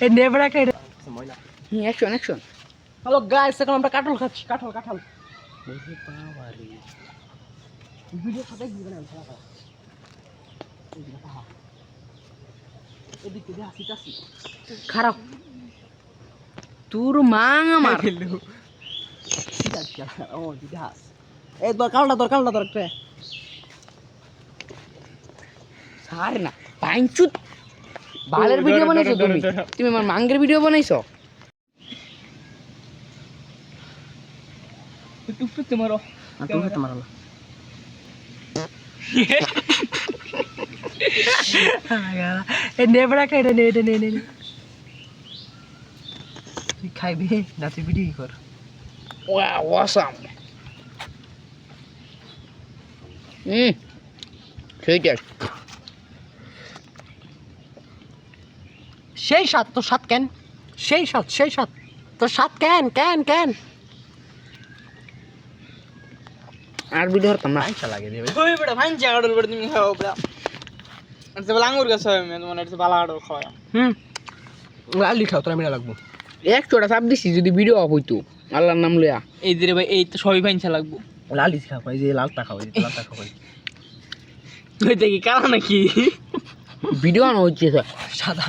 এই নেবড়া কেটে action action. Hello guys, এখন আমরা কাঁঠাল খাচ্ছি। কাঁঠাল কাঁঠাল ওরে বাবা রে। ভিডিও সাথে দিবেন না খাওয়া। এদিকে দে আসি আসি খারাপ তোর মাং আমার ঠিক আছে। ও দিদি হাস এই কালটা দর একটা আরে না পাইনচুত বালের ভিডিও বানাইছো তুমি? তুমি আমার মাঙ্গের ভিডিও বানাইছো? টুকটুক তোমারো তুমি তোমার এই নেবড়া কেটে নে এটা নে নে তুই খাইবি না? তুই ভিডিও কর। Wow awesome. ঠিক আছে। সেই সাত তো সাত কেন? সেই সাত তো সাত কেন কেন কেন? আর ভিডিও হতাম না। আইসা লাগে দেবে। ওই বেটা ভাই জাগাড়োর বেটা তুমি খাও বেটা। আচ্ছা বলে আঙ্গুর গাছ হয় মানে তোমার এটা বালা আড়ো খাওয়া। লালি খাও, তোরা মিলা লাগবো। এক চোটা চাপ দিছি যদি ভিডিও অফ হইতো আল্লাহর নাম লইয়া। এই দিরে ভাই এই তো সবই ভাইনছা লাগবো। লালি খাও, এই যে লালটা খাও, এই যে লালটা খাও। তুই দেখি কারা নাকি ভিডিও আনা হচ্ছে সাদা